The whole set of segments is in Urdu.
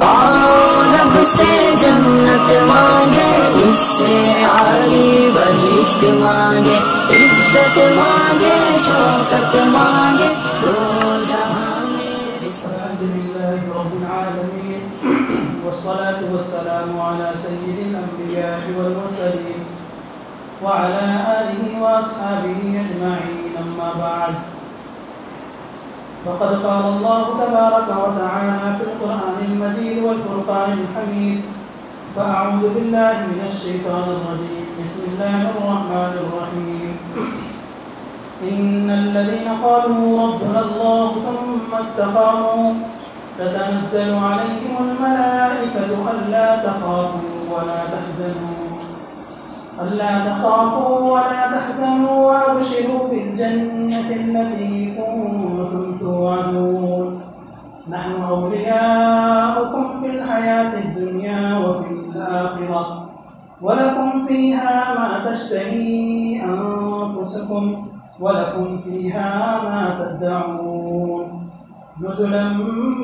آؤ رب سے جنت مانگے، اس سے عالی بہشت مانگے، عزت مانگے، شوکت مانگے، دو جہاں میں الحمد للہ رب العالمین والصلاة والسلام على سید الانبیاء والمرسلین وعلى آلہ واصحابہ اجمعین، اما بعد فقد قال الله تبارك وتعالى في القرآن المجيد والفرقان الحميد. فأعوذ بالله من الشيطان الرجيم. بسم الله الرحمن الرحيم. إن الذين قالوا ربنا الله ثم استقاموا تتنزل عليهم الملائكة ألا تخافوا ولا تحزنوا وأبشروا بالجنة التي كنتم توعدون. نحن أولياؤكم في الحياة الدنيا وفي الآخرة ولكم فيها ما تشتهي أنفسكم ولكم فيها ما تدعون نزلا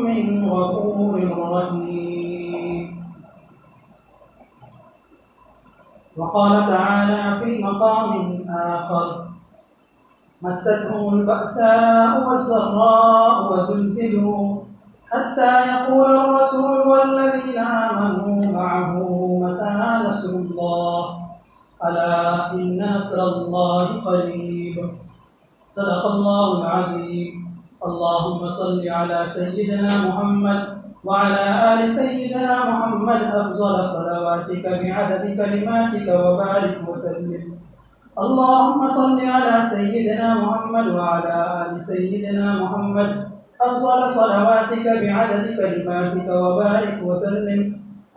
من غفور رحيم. وقال تعالى في مقام آخر: مستهم البأساء والضراء وزلزلوا حتى يقول الرسول والذين آمنوا معه متى نصر الله ألا إن نصر الله قريب. صدق الله العظيم. اللهم صل على سيدنا محمد وعلى آل سيدنا محمد أفضل صلواتك بعدد كلماتك وبارك وسلم. اللهم صل على سيدنا محمد وعلى آل سيدنا محمد أفضل صلواتك بعدد كلماتك وبارك وسلم.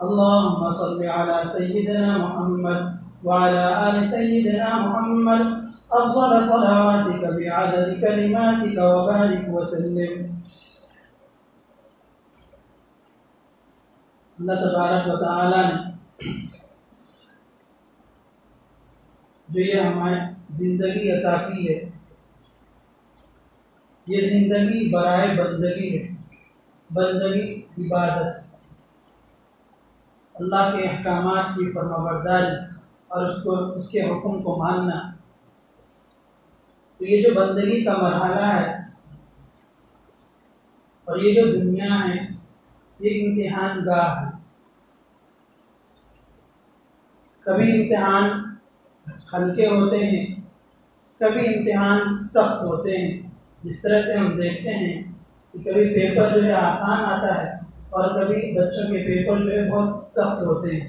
اللهم صل على سيدنا محمد وعلى آل سيدنا محمد أفضل صلواتك بعدد كلماتك وبارك وسلم. اللہ تبارک و تعالیٰ نے جو یہ ہمیں زندگی عطا کی ہے، یہ زندگی برائے بندگی ہے، بندگی عبادت، اللہ کے احکامات کی فرمانبرداری اور اس کے حکم کو ماننا. تو یہ جو بندگی کا مرحلہ ہے اور یہ جو دنیا ہے، یہ امتحان گاہ ہے. کبھی امتحان ہلکے ہوتے ہیں، کبھی امتحان سخت ہوتے ہیں. جس طرح سے ہم دیکھتے ہیں کہ کبھی پیپر جو ہے آسان آتا ہے اور کبھی بچوں کے پیپر جو ہے بہت سخت ہوتے ہیں.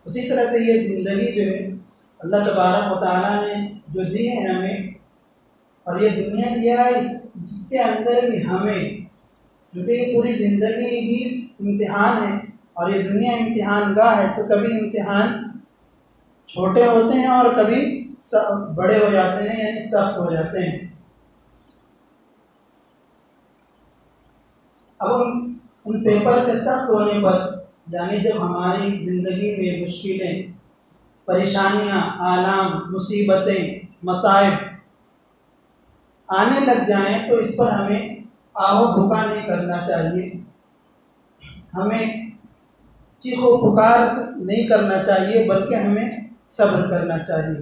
اسی طرح سے یہ زندگی جو ہے اللہ تبارک و تعالیٰ نے جو دی ہے ہمیں، اور یہ دنیا دیا ہے جس کے اندر بھی ہمیں، کیونکہ یہ پوری زندگی ہی امتحان ہے اور یہ دنیا امتحان گاہ ہے. تو کبھی امتحان چھوٹے ہوتے ہیں اور کبھی بڑے ہو جاتے ہیں، یعنی سخت ہو جاتے ہیں. اب ان پیپر کے سخت ہونے پر، یعنی جب ہماری زندگی میں مشکلیں، پریشانیاں، آلام، مصیبتیں، مصائب آنے لگ جائیں تو اس پر ہمیں آہو بھکا نہیں کرنا چاہیے، ہمیں چیخ و پکار نہیں کرنا چاہیے، بلکہ ہمیں صبر کرنا چاہیے.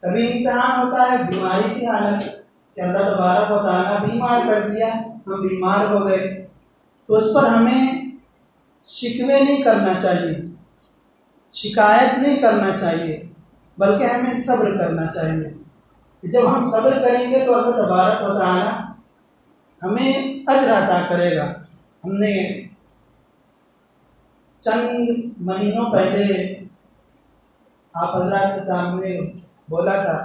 کبھی امتحان ہوتا ہے بیماری کی حالت کہ اللہ تبارک و تعالیٰ بیمار کر دیا، ہم بیمار ہو گئے، تو اس پر ہمیں شکوے نہیں کرنا چاہیے، شکایت نہیں کرنا چاہیے، بلکہ ہمیں صبر کرنا چاہیے. جب ہم صبر کریں گے تو اللہ تبارک و تعالیٰ ہمیں اجر عطا کرے گا. ہم نے چند مہینوں پہلے آپ حضرات کے سامنے بولا تھا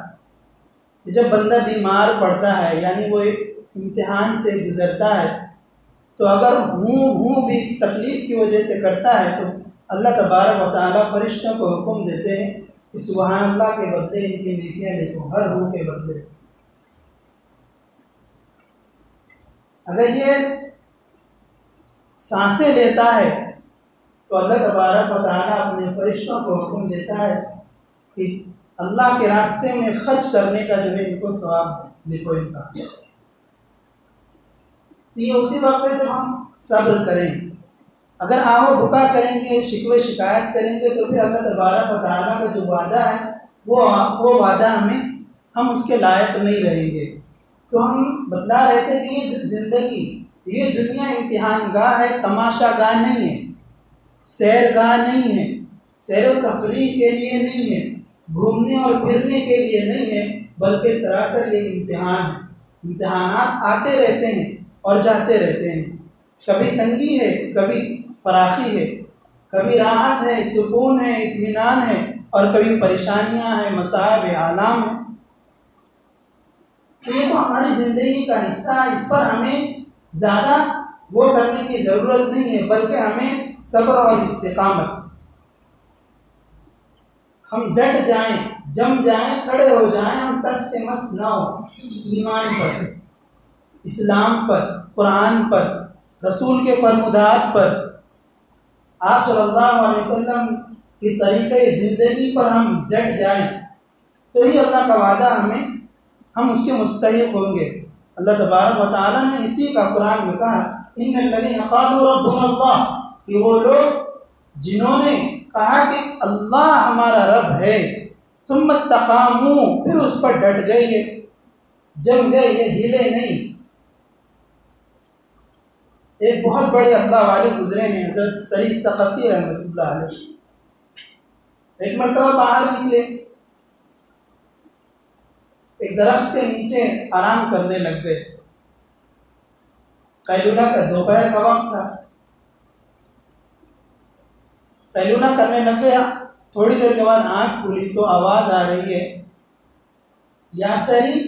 کہ جب بندہ بیمار پڑتا ہے، یعنی وہ امتحان سے گزرتا ہے، تو اگر ہوں بھی تکلیف کی وجہ سے کرتا ہے تو اللہ تبارک و تعالیٰ فرشتوں کو حکم دیتے ہیں کہ سبحان اللہ کے بدلے ان کی نیکیاں لکھو، ہر ہوں کے بدلے. اگر یہ سانسیں لیتا ہے تو اللہ تبارک و تعالیٰ اپنے فرشتوں کو حکم دیتا ہے کہ اللہ کے راستے میں خرچ کرنے کا جو ہے ان کو ثواب لکھو ان کا. تو یہ اسی وقت ہے جب ہم صبر کریں. اگر آہو بکا کریں گے، شکوے شکایت کریں گے، تو پھر اللہ تبارک و تعالیٰ کا جو وعدہ ہے وہ وعدہ ہم اس کے لائق نہیں رہیں گے. تو ہم بتلا رہے تھے کہ یہ زندگی، یہ دنیا امتحان گاہ ہے، تماشا گاہ نہیں ہے، سیر گاہ نہیں ہے، سیر و تفریح کے لیے نہیں ہے، گھومنے اور پھرنے کے لیے نہیں ہے، بلکہ سراسر یہ امتحان ہے. امتحانات آتے رہتے ہیں اور جاتے رہتے ہیں. کبھی تنگی ہے، کبھی فراخی ہے، کبھی راحت ہے، سکون ہے، اطمینان ہے، اور کبھی پریشانیاں ہیں، مصائب آلام ہیں. تو یہ تو ہماری زندگی کا حصہ ہے. اس پر ہمیں زیادہ وہ کرنے کی ضرورت نہیں ہے، بلکہ ہمیں صبر اور استقامت، ہم ڈٹ جائیں، جم جائیں، کھڑے ہو جائیں، ہم ٹس سے مس نہ ہو ایمان پر، اسلام پر، قرآن پر، رسول کے فرمودات پر، آپ صلی اللہ علیہ وسلم کی طریقۂ زندگی پر ہم ڈٹ جائیں تو ہی اللہ کا وعدہ ہم اس کے مستحق ہوں گے. اللہ تبارک و تعالیٰ نے اسی کا قرآن میں کہا ان الذین قالوا ربنا اللہ، کہ وہ لوگ جنہوں نے کہا کہ اللہ ہمارا رب ہے، ثم استقاموا، پھر اس پر ڈٹ گئے، یہ جم گئے، یہ ہلے نہیں. ایک بہت بڑے اللہ والے گزرے ہیں، حضرت سری سقطی رحمۃ اللہ علیہ. ایک مرتبہ باہر نکلے، ایک درخت کے نیچے آرام کرنے لگ گئے. قیلولہ کا دوپہر کا وقت تھا. قیلولہ کرنے لگ گیا. تھوڑی دیر کے بعد آنکھ کھلی تو آواز آ رہی ہے، یا سری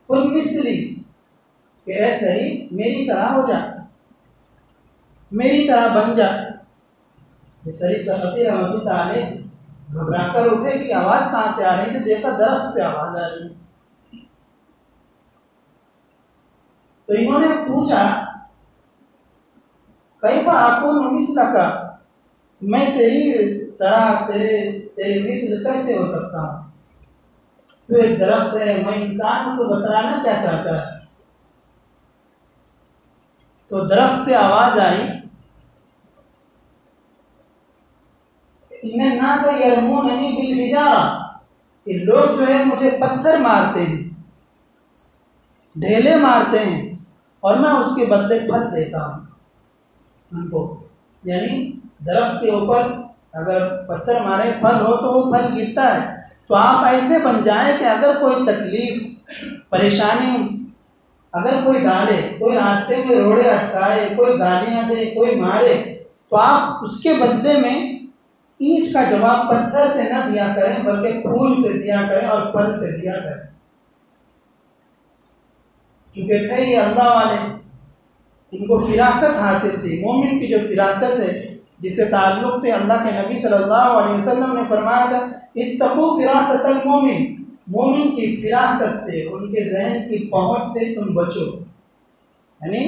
کن مثلی، کہ اے سری میری طرح ہو جا، میری طرح بن جا. یہ سری سقطی رحمۃ اللہ علیہ گھبرا کر اٹھے کہ آواز کہاں سے آ رہی ہے، تو دیکھا درخت سے آواز آ رہی ہے. تو انہوں نے پوچھا کیف اکون مثلک، میں تیری طرح تیرے مثل کیسے ہو سکتا ہوں؟ تو ایک درخت ہے، میں انسان ہوں، تو بتلانا کیا چاہتا ہے؟ تو درخت سے آواز آئی ان الناس یرموننی بالحجارہ، کہ لوگ جو ہے مجھے پتھر مارتے ہیں، ڈھیلے مارتے ہیں، اور میں اس کے بدلے پھل دیتا ہوں ان کو. یعنی درخت کے اوپر اگر پتھر مارے پھل ہو تو وہ پھل گرتا ہے. تو آپ ایسے بن جائیں کہ اگر کوئی تکلیف پریشانی اگر کوئی ڈالے، کوئی راستے میں روڑے اٹکائے، کوئی گالیاں دے، کوئی مارے، تو آپ اس کے بدلے میں اینٹ کا جواب پتھر سے نہ دیا کریں، بلکہ پھول سے دیا کریں اور پھل سے دیا کریں. کیونکہ تھے یہ اللہ والے، ان کو فراست حاصل تھی. مومن کی جو فراست ہے، جسے تعلق سے اللہ کے نبی صلی اللہ علیہ وسلم نے فرمایا تھا اتقوا فراست المومن، مومن کی فراست سے، ان کے ذہن کی پہنچ سے تم بچو. یعنی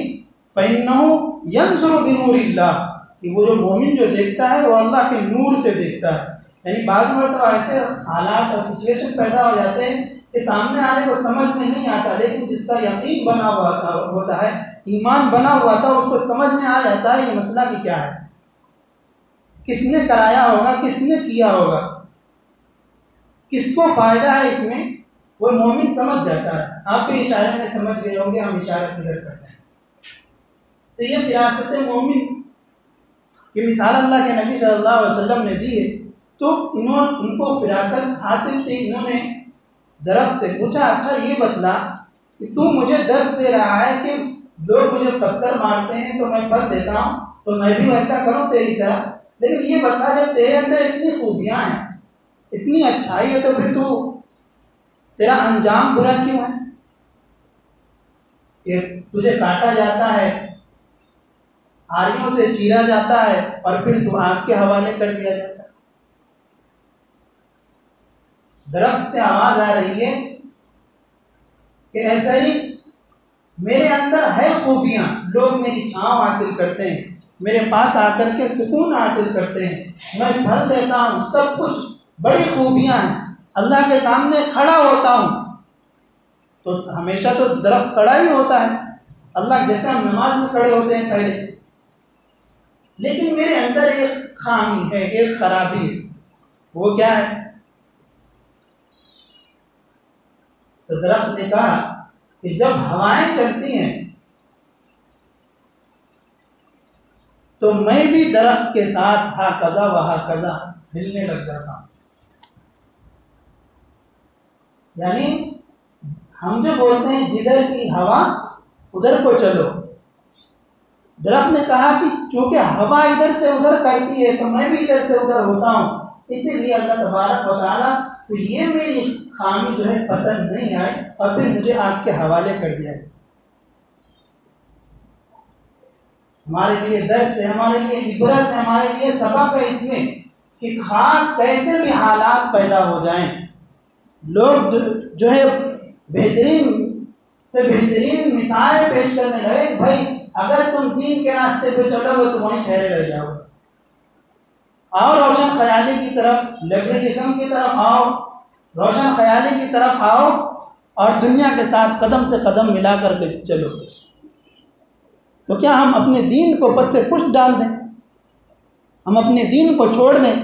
فَإِنَّهُ يَنْظُرُ بِنُورِ اللَّهِ، کہ وہ جو مومن جو دیکھتا ہے وہ اللہ کے نور سے دیکھتا ہے. یعنی بعض مرتبہ ایسے حالات اور سچویشن پیدا ہو جاتے ہیں کہ سامنے والے کو سمجھ میں نہیں آتا، لیکن جس کا یقین بنا ہوا ہوتا ہے، ایمان بنا ہوا تھا، اس کو سمجھ میں آ جاتا ہے یہ مسئلہ کہ کیا ہے، کس نے کرایا ہوگا، کس نے کیا ہوگا، کس کو فائدہ ہے اس میں، وہ مومن سمجھ جاتا ہے. آپ بھی اشارے میں سمجھ گئے ہوں گے ہم اشارہ کدھر کرتے ہیں. تو یہ فراست مومن کی مثال اللہ کے نبی صلی اللہ علیہ وسلم نے دی ہے. تو ان کو فراست حاصل تھی. انہوں نے درخت سے پوچھا اچھا یہ بتلا کہ تو مجھے درس دے رہا ہے کہ لوگ مجھے پتھر مارتے ہیں تو میں پھل دیتا ہوں، تو میں بھی ویسا کروں تیری طرح، لیکن یہ بتلا جب تیرے اندر اتنی خوبیاں ہیں، اتنی اچھائی ہے، تو پھر تیرا انجام برا کیوں ہے کہ تجھے کاٹا جاتا ہے، آریوں سے چیرا جاتا ہے، اور پھر تو آگ کے حوالے کر دیا جاتا ہے. درخت سے آواز آ رہی ہے کہ ایسا ہی میرے اندر ہے خوبیاں، لوگ میری چھاؤں حاصل کرتے ہیں، میرے پاس آ کر کے سکون حاصل کرتے ہیں، میں پھل دیتا ہوں، سب کچھ بڑی خوبیاں ہیں. اللہ کے سامنے کھڑا ہوتا ہوں تو ہمیشہ تو درخت کھڑا ہی ہوتا ہے، اللہ جیسے ہم نماز میں کھڑے ہوتے ہیں پہلے، لیکن میرے اندر ایک خامی ہے، ایک خرابی ہے، وہ کیا ہے؟ تو درخت نے کہا کہ جب ہوائیں چلتی ہیں تو میں بھی درخت کے ساتھ ہا کذا وہا کذا ہلنے لگ جاتا ہوں۔ یعنی ہم جو بولتے ہیں جدھر کی ہوا ادھر کو چلو، درخت نے کہا کہ چونکہ ہوا ادھر سے ادھر کرتی ہے تو میں بھی ادھر سے ادھر ہوتا ہوں، اسی لیے اللہ تبارک و تعالیٰ تو یہ میری خامی جو ہے پسند نہیں آئی اور پھر مجھے آگ کے حوالے کر دیا ہے۔ ہمارے لیے درس ہے، ہمارے لیے عبرت ہے، ہمارے لیے سبق ہے اس میں کہ خواہ کیسے بھی حالات پیدا ہو جائیں، لوگ جو ہے بہترین سے بہترین مثالیں پیش کرنے لگے، بھائی اگر تم دین کے راستے پہ چلو گے تو وہیں ٹھہرے رہ جاؤ گے، آؤ روشن خیالی کی طرف، لبرلزم کی طرف آؤ، روشن خیالی کی طرف آؤ اور دنیا کے ساتھ قدم سے قدم ملا کر کے چلو۔ تو کیا ہم اپنے دین کو پس سے پشت ڈال دیں؟ ہم اپنے دین کو چھوڑ دیں؟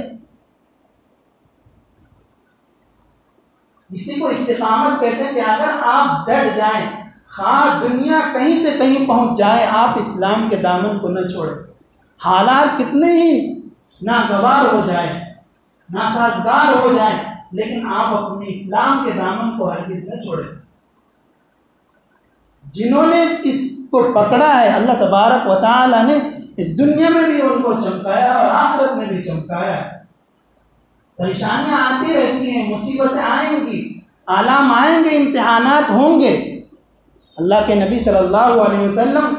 اسی کو استقامت کہتے ہیں کہ اگر آپ ڈٹ جائیں، خواہ دنیا کہیں سے کہیں پہنچ جائے، آپ اسلام کے دامن کو نہ چھوڑیں، حالات کتنے ہی ناگوار ہو جائیں، ناسازگار ہو جائیں، لیکن آپ اپنے اسلام کے دامن کو ہرگز نہ چھوڑیں۔ جنہوں نے اس کو پکڑا ہے اللہ تبارک و تعالی نے اس دنیا میں بھی ان کو چمکایا اور آخرت میں بھی چمکایا ہے۔ پریشانیاں آتی رہتی ہیں، مصیبتیں آئیں گی، آلام آئیں گے، امتحانات ہوں گے۔ اللہ کے نبی صلی اللہ علیہ وسلم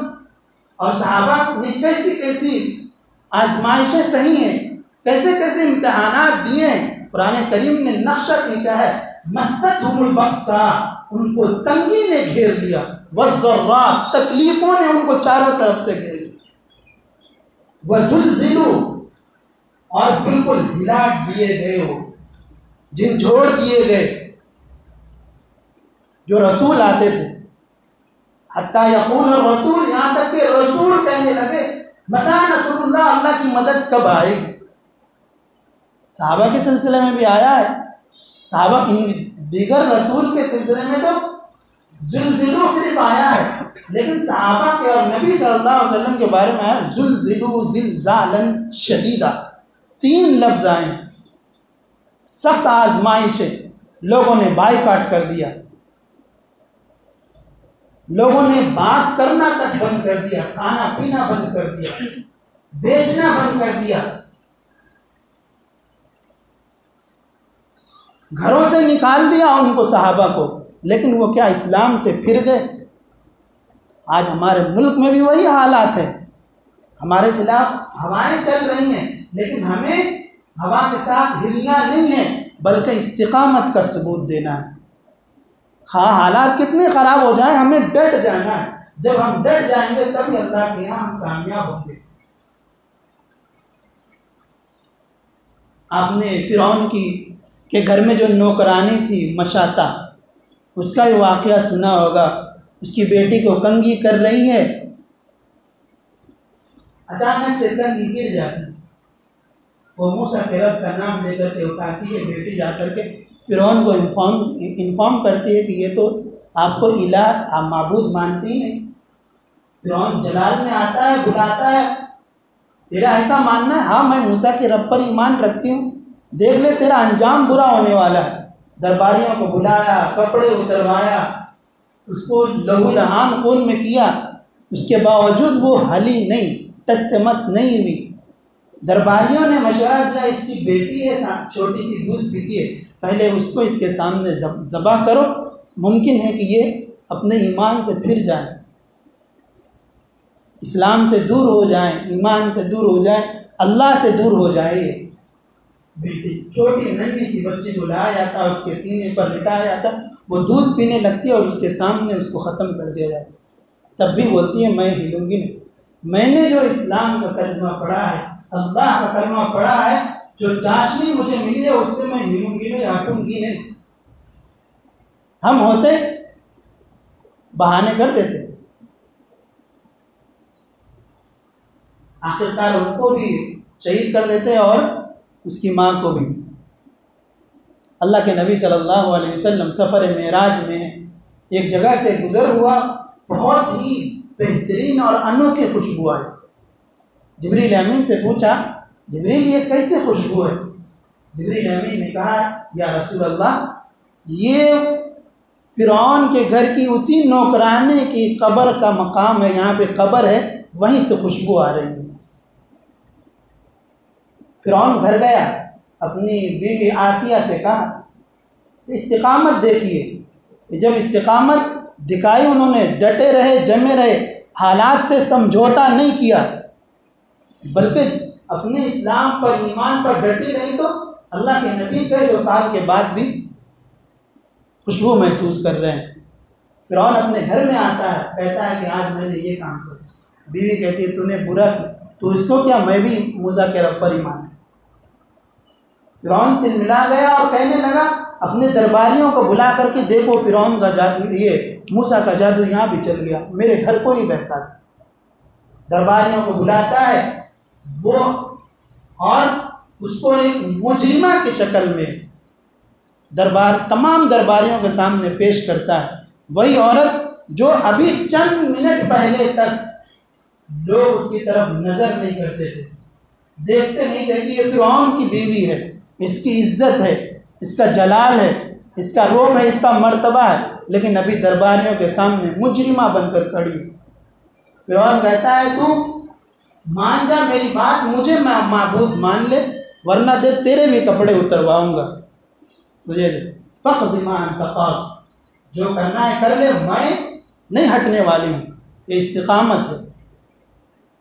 اور صحابہ نے کیسی کیسی آزمائشیں سہی ہیں، کیسے کیسے امتحانات دیے ہیں۔ قرآن کریم نے نقشہ کھینچا ہے، مستہم البأسا، ان کو تنگی نے گھیر لیا، والضراء، تکلیفوں نے ان کو چاروں طرف سے گھیر لیا، وزلزلوا، اور بالکل ہلا دیے گئے، ہو جھنجھوڑ دیے گئے جو رسول آتے تھے، حتیٰ یقول الرسول، یہاں تک کہ رسول کہنے لگے متی نصر اللہ، اللہ کی مدد کب آئے گی۔ صحابہ کے سلسلے میں بھی آیا ہے، صحابہ دیگر رسول کے سلسلے میں تو زلزلو صرف آیا ہے، لیکن صحابہ کے اور نبی صلی اللہ علیہ وسلم کے بارے میں آیا زلزلو زلزالا شدیدا، 3 لفظ آئے ہیں۔ سخت آزمائشیں، لوگوں نے بائیکاٹ کر دیا، لوگوں نے بات کرنا تک بند کر دیا، کھانا پینا بند کر دیا، بیچنا بند کر دیا، گھروں سے نکال دیا ان کو، صحابہ کو، لیکن وہ کیا اسلام سے پھر گئے؟ آج ہمارے ملک میں بھی وہی حالات ہیں، ہمارے خلاف ہوائیں چل رہی ہیں، لیکن ہمیں ہوا کے ساتھ ہلنا نہیں ہے بلکہ استقامت کا ثبوت دینا ہے۔ خواہ حالات کتنے خراب ہو جائیں، ہمیں ڈٹ جانا ہے، جب ہم ڈٹ جائیں گے تبھی اللہ کے یہاں ہم کامیاب ہوں گے۔ آپ نے فرعون کے گھر میں جو نوکرانی تھی مشاطہ، اس کا بھی واقعہ سنا ہوگا، اس کی بیٹی کو کنگھی کر رہی ہے، اچانک سے کنگھی گر جاتی، وہ موسیٰ کے رب کا نام لے کر کے اٹھاتی ہے، بیٹی جا کر کے فرعون کو انفارم کرتی ہے کہ یہ تو آپ کو الہ، آپ معبود مانتے ہی نہیں۔ فرعون جلال میں آتا ہے، بلاتا ہے، تیرا ایسا ماننا ہے؟ ہاں میں موسیٰ کے رب پر ایمان رکھتی ہوں، دیکھ لے تیرا انجام برا ہونے والا ہے۔ درباریوں کو بلایا، کپڑے اتروایا، اس کو لہو لہان خون میں کیا، اس کے باوجود وہ ہلی نہیں، ٹس سے مس نہیں ہوئی۔ درباریوں نے مشورہ دیا، اس کی بیٹی ہے، چھوٹی سی دودھ پیتی ہے، پہلے اس کو اس کے سامنے ذبح کرو، ممکن ہے کہ یہ اپنے ایمان سے پھر جائیں، اسلام سے دور ہو جائیں، ایمان سے دور ہو جائیں، اللہ سے دور ہو جائے۔ بیٹی چھوٹی ننھی سی بچی کو لایا جاتا، اس کے سینے پر لٹایا جاتا، وہ دودھ پینے لگتی ہے اور اس کے سامنے اس کو ختم کر دیا جاتا، تب بھی بولتی ہے میں ہلوں گی نہیں، میں نے جو اسلام کا کلمہ پڑھا ہے، اللہ کا کلمہ پڑھا ہے، جو چاشنی مجھے ملی ہے اس سے میں ہلوں گی نہیں، ہٹوں گی نہیں۔ ہم ہوتے بہانے کر دیتے، آخرکار ان کو بھی شہید کر دیتے اور اس کی ماں کو بھی۔ اللہ کے نبی صلی اللہ علیہ وسلم سفر معراج میں ایک جگہ سے گزر ہوا، بہت ہی بہترین اور انوکھی خوشبو آئی۔ جبریل امین سے پوچھا، جبریل یہ کیسے خوشبو ہے؟ جبریل امین نے کہا، یا رسول اللہ، یہ فرعون کے گھر کی اسی نوکرانے کی قبر کا مقام ہے، یہاں پہ قبر ہے، وہیں سے خوشبو آ رہی ہے۔ فرعون گھر گیا، اپنی بیوی آسیہ سے کہا، استقامت دیکھیے کہ جب استقامت دکھائی انہوں نے، ڈٹے رہے، جمے رہے، حالات سے سمجھوتا نہیں کیا، بلکہ اپنے اسلام پر، ایمان پر ڈٹی رہی، تو اللہ کے نبی 150 سال کے بعد بھی خوشبو محسوس کر رہے ہیں۔ فرعون اپنے گھر میں آتا ہے، کہتا ہے کہ آج میں نے یہ کام کیا۔ بیوی کہتی ہے، تو نے برا کیا، تو اس کو کیا، میں بھی موسیٰ کے رب پر ایمان ہے۔ فرعون دل ملا گیا اور کہنے لگا اپنے درباریوں کو بلا کر کے، دیکھو فرعون کا جادو، یہ موسیٰ کا جادو یہاں بھی چل گیا، میرے گھر کو ہی بہتا ہے۔ درباریوں کو بلاتا ہے وہ، اور اس کو ایک مجرمہ کی شکل میں تمام درباریوں کے سامنے پیش کرتا ہے۔ وہی عورت جو ابھی چند منٹ پہلے تک لوگ اس کی طرف نظر نہیں کرتے تھے، دیکھتے نہیں تھے کہ یہ فرعون کی بیوی ہے، اس کی عزت ہے، اس کا جلال ہے، اس کا روب ہے، اس کا مرتبہ ہے، لیکن ابھی درباریوں کے سامنے مجرمہ بن کر کھڑی ہے۔ فرعون کہتا ہے، تو مان جا میری بات، مجھے معبود مان لے، ورنہ دے تیرے بھی کپڑے اترواؤں گا تجھے، فقض ما انت قاض، جو کرنا ہے کر لے، میں نہیں ہٹنے والی ہوں، یہ استقامت ہے۔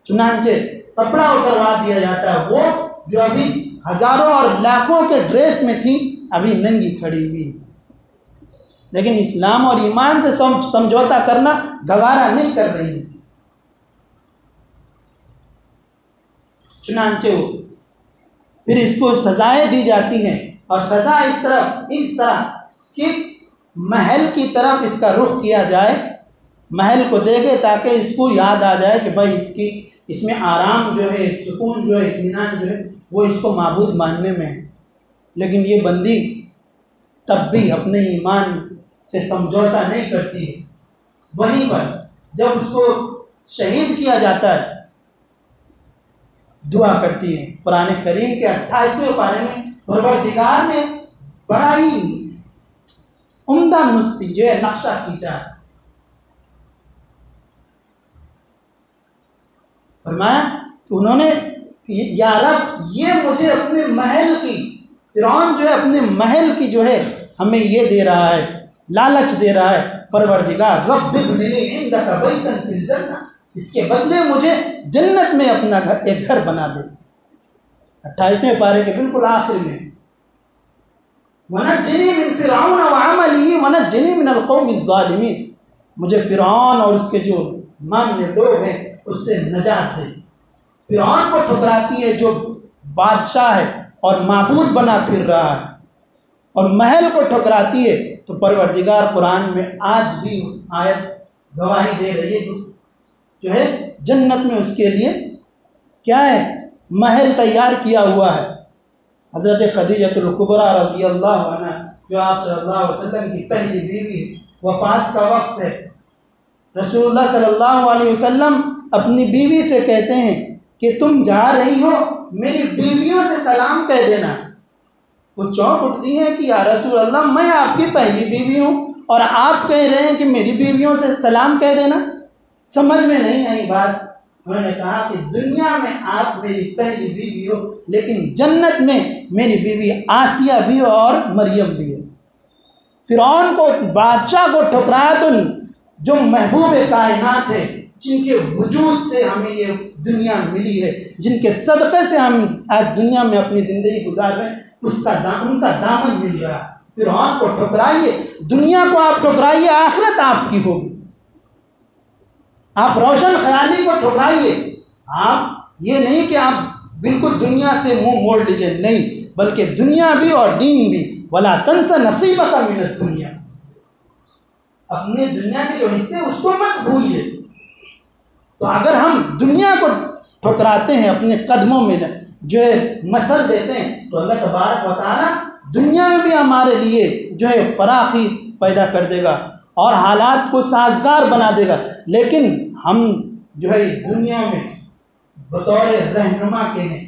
چنانچہ کپڑا اتروا دیا جاتا ہے، وہ جو ابھی ہزاروں اور لاکھوں کے ڈریس میں تھی، ابھی ننگی کھڑی ہوئی ہے، لیکن اسلام اور ایمان سے سمجھوتا کرنا گوارا نہیں کر رہی ہے۔ چنانچہ پھر اس کو سزائیں دی جاتی ہیں، اور سزا اس طرح کہ محل کی طرف اس کا رخ کیا جائے، محل کو دیکھے تاکہ اس کو یاد آ جائے کہ بھائی اس میں آرام جو ہے، سکون جو ہے، اطمینان جو ہے، وہ اس کو معبود ماننے میں ہے۔ لیکن یہ بندی تب بھی اپنے ایمان سے سمجھوتا نہیں کرتی ہے۔ وہیں پر جب اس کو شہید کیا جاتا ہے، دعا کرتی ہے۔ قرآن کریم کے 28ویں پارے میں پروردگار نے بڑا ہی عمدہ نسخی جو ہے نقشہ کھینچا ہے۔ فرمایا کہ انہوں نے، یا رب، یہ مجھے اپنے محل کی، فرعون جو ہے اپنے محل کی جو ہے ہمیں یہ دے رہا ہے، لالچ دے رہا ہے، پروردگار رب ابن لی عندک بیتا فی الجنہ، اس کے بدلے مجھے جنت میں اپنا ایک گھر بنا دے۔ 28ویں پارے کے بالکل آخر میں، وَنَجِّنِي مِن فِرْعَوْنَ وَعَمَلِهِ وَنَجِّنِي مِنَ الْقَوْمِ الظَّالِمِينَ، مجھے فرعون اور اس کے جو ماننے لوگ ہیں اس سے نجات دے۔ فرعون کو ٹھکراتی ہے جو بادشاہ ہے اور معبود بنا پھر رہا ہے، اور محل کو ٹھکراتی ہے، تو پروردگار قرآن میں آج بھی آیت گواہی دے رہی ہے، جو ہے جنت میں اس کے لیے کیا ہے، محل تیار کیا ہوا ہے۔ حضرت خدیجہ الکبریٰ رضی اللہ عنہ، جو آپ صلی اللہ علیہ وسلم کی پہلی بیوی، وفات کا وقت ہے، رسول اللہ صلی اللہ علیہ وسلم اپنی بیوی سے کہتے ہیں کہ تم جا رہی ہو، میری بیویوں سے سلام کہہ دینا۔ وہ چونک اٹھتی ہیں کہ یا رسول اللہ، میں آپ کی پہلی بیوی ہوں اور آپ کہہ رہے ہیں کہ میری بیویوں سے سلام کہہ دینا، سمجھ میں نہیں آئی بات۔ انہوں نے کہا کہ دنیا میں آپ میری پہلی بیوی ہو، لیکن جنت میں میری بیوی آسیہ بھی اور مریم بھی ہے۔ فرعون کو، بادشاہ کو ٹھکرایا تو جو محبوب کائنات ہے، جن کے وجود سے ہمیں یہ دنیا ملی ہے، جن کے صدقے سے ہم آج دنیا میں اپنی زندگی گزار رہے ہیں، ان کا دامن مل رہا ہے۔ فرعون کو ٹھکرائیے، دنیا کو آپ ٹھکرائیے، آخرت آپ کی ہوگی۔ آپ روشن خیالی کو ٹھکرائیے، آپ یہ نہیں کہ آپ بالکل دنیا سے منہ موڑ لیجئے، نہیں، بلکہ دنیا بھی اور دین بھی۔ وَلَا تَنْسَ نَصِيبَكَ مِنَ الدُّنْيَا، اپنے دنیا کے جو حصے اس کو مت بھولیے۔ تو اگر ہم دنیا کو ٹھکراتے ہیں، اپنے قدموں میں جو ہے مسل دیتے ہیں، تو اللہ تبارک و تعالیٰ دنیا میں بھی ہمارے لیے جو ہے فراخی پیدا کر دے گا اور حالات کو سازگار بنا دے گا۔ لیکن ہم جو ہے اس دنیا میں بطور رہنما کے ہیں،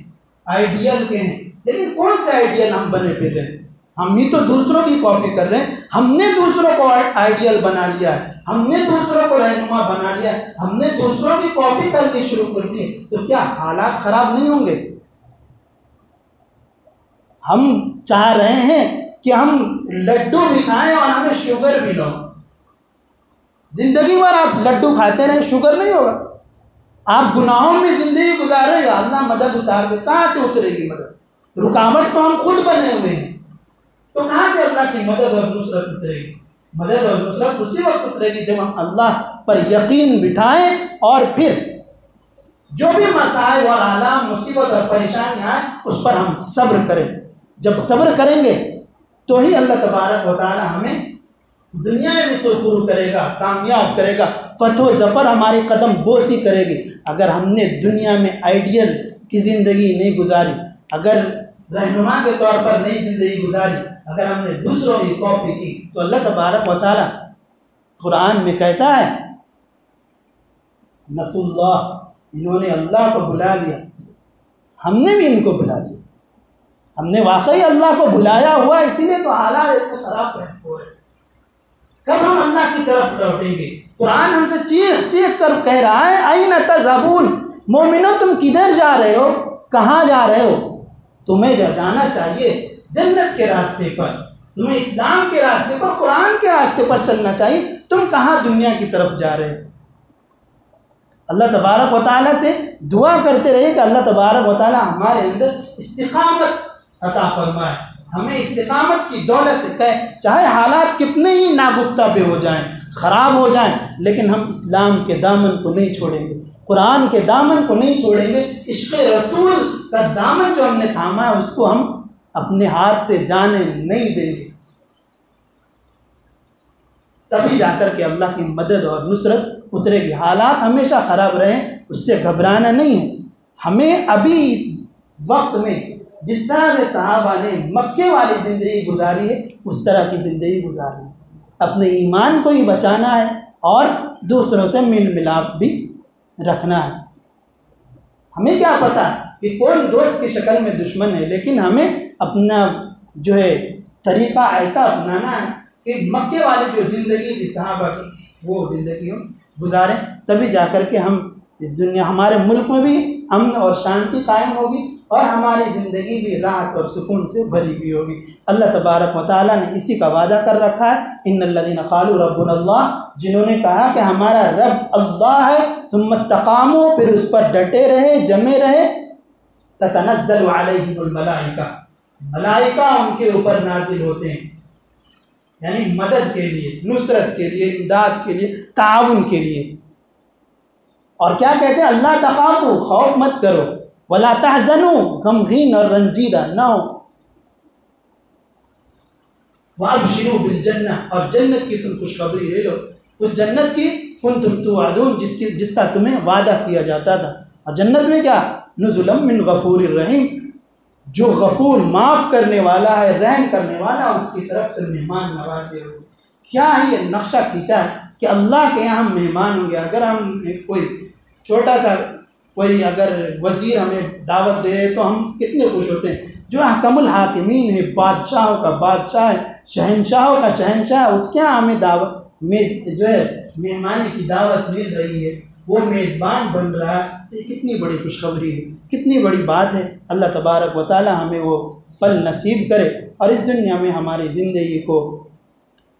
آئیڈیل کے ہیں، لیکن کون سے آئیڈیل ہم بنے پھر رہے ہیں؟ ہم ہی تو دوسروں کی کاپی کر رہے ہیں، ہم نے دوسروں کو آئیڈیل بنا لیا ہے، ہم نے دوسروں کو رہنما بنا لیا ہے، ہم نے دوسروں کی کاپی کرنی شروع کر دی، تو کیا حالات خراب نہیں ہوں گے؟ ہم چاہ رہے ہیں کہ ہم لڈو بھی کھائیں اور ہمیں شوگر بھی نہ ہو۔ زندگی بھر آپ لڈو کھاتے رہیں، شوگر نہیں ہوگا۔ آپ گناہوں میں زندگی گزارے گا، اللہ مدد اتار دے، کہاں سے اترے گی مدد؟ رکاوٹ تو ہم خود بنے ہوئے ہیں، تو کہاں سے اللہ کی مدد اور نصرت اترے گی؟ مدد اور نصرت اسی وقت اترے گی جب ہم اللہ پر یقین بٹھائیں اور پھر جو بھی مسائل اور آلام، مصیبت اور پریشانی آئے اس پر ہم صبر کریں۔ جب صبر کریں گے تو ہی اللہ تبارک و تعالی ہمیں دنیا میں بھی سرخرو کرے گا، کامیاب کرے گا، فتح و ظفر ہماری قدم بوسی کرے گی۔ اگر ہم نے دنیا میں آئیڈیل کی زندگی نہیں گزاری، اگر رہنما کے طور پر نئی زندگی گزاری، اگر ہم نے دوسروں کی کاپی کی، تو اللہ تبارک و تعالی قرآن میں کہتا ہے نسوا اللہ، انہوں نے اللہ کو بلا لیا، ہم نے بھی ان کو بلا لیا۔ ہم نے واقعی اللہ کو بلایا ہوا، اسی لیے تو حالات اتنے خراب ہو رہے ہیں۔ کب ہم اللہ کی طرف لوٹیں گے؟ قرآن ہم سے چیخ چیخ کر کہہ رہا ہے این تذہبون، مومنو تم کدھر جا رہے ہو؟ کہاں جا رہے ہو؟ تمہیں جانا چاہیے جنت کے راستے پر، تمہیں اسلام کے راستے پر، قرآن کے راستے پر چلنا چاہیے۔ تم کہاں دنیا کی طرف جا رہے ہو؟ اللہ تبارک و تعالیٰ سے دعا کرتے رہے کہ اللہ تبارک و تعالیٰ ہمارے اندر استقامت عطا فرمائے، ہمیں استقامت کی دولت سے کہے، چاہے حالات کتنے ہی ناگفتہ بے ہو جائیں، خراب ہو جائیں، لیکن ہم اسلام کے دامن کو نہیں چھوڑیں گے، قرآن کے دامن کو نہیں چھوڑیں گے، عشق رسول کا دامن جو ہم نے تھاما ہے اس کو ہم اپنے ہاتھ سے جانے نہیں دیں گے۔ تبھی جا کر کے اللہ کی مدد اور نصرت اترے گی۔ حالات ہمیشہ خراب رہیں اس سے گھبرانا نہیں ہے، ہمیں ابھی اس وقت میں جس طرح سے صحابہ نے مکے والی زندگی گزاری ہے اس طرح کی زندگی گزارنی ہے، اپنے ایمان کو ہی بچانا ہے اور دوسروں سے میل ملاپ بھی رکھنا ہے۔ ہمیں کیا پتہ کہ کون دوست کی شکل میں دشمن ہے، لیکن ہمیں اپنا جو ہے طریقہ ایسا اپنانا ہے کہ مکے والی جو زندگی تھی صحابہ کی وہ زندگی گزاریں، تبھی جا کر کے ہم اس دنیا، ہمارے ملک میں بھی امن اور شانتی قائم ہوگی اور ہماری زندگی بھی راحت اور سکون سے بھری ہوئی ہوگی۔ اللہ تبارک و تعالیٰ نے اسی کا وعدہ کر رکھا ہے، ان الذین قالوا ربنا اللہ، جنہوں نے کہا کہ ہمارا رب اللہ ہے، ثم استقاموا، پھر اس پر ڈٹے رہے، جمے رہے، تتنزل علیہم الملائکہ، ملائکہ ان کے اوپر نازل ہوتے ہیں، یعنی مدد کے لیے، نصرت کے لیے، امداد کے لیے، تعاون کے لیے۔ اور کیا کہتے ہیں؟ اللہ تخافوا، خوف مت کرو، ولا تحزنوا، غمگین اور رنجیدہ نہ ہو، وابشروا بالجنہ، اور جنت کی تم خوشخبری لے لو، اس جنت کی کنتم توعدون، جس کا تمہیں وعدہ کیا جاتا تھا۔ اور جنت میں کیا؟ نزلا من غفور الرحیم، جو غفور معاف کرنے والا ہے، رحم کرنے والا، اس کی طرف سے مہمان نوازی ہوگی۔ کیا ہی یہ نقشہ کھینچا ہے کہ اللہ کے یہاں ہم مہمان ہوں گے۔ اگر ہم کوئی چھوٹا سا کوئی اگر وزیر ہمیں دعوت دے تو ہم کتنے خوش ہوتے ہیں۔ جو حکم الحاکمین ہے، بادشاہوں کا بادشاہ ہے، شہنشاہوں کا شہنشاہ ہے، اس کے یہاں ہمیں دعوت جو ہے مہمانی کی دعوت مل رہی ہے، وہ میزبان بن رہا ہے، یہ کتنی بڑی خوشخبری ہے، کتنی بڑی بات ہے۔ اللہ تبارک و تعالی ہمیں وہ پل نصیب کرے اور اس دنیا میں ہماری زندگی کو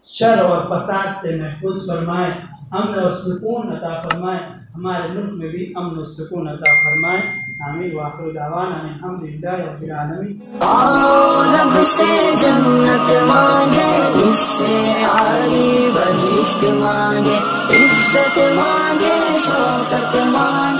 شر اور فساد سے محفوظ فرمائے، امن اور سکون عطا فرمائے، ہمارے ملک میں بھی امن و سکون عطا فرمائے۔ آمین وآخر دعوانا الحمدللہ رب العالمین۔ اور رب سے جنت مانگے، اس سے عالی بہشت مانگے، عزت مانگے، شوکت مانگے۔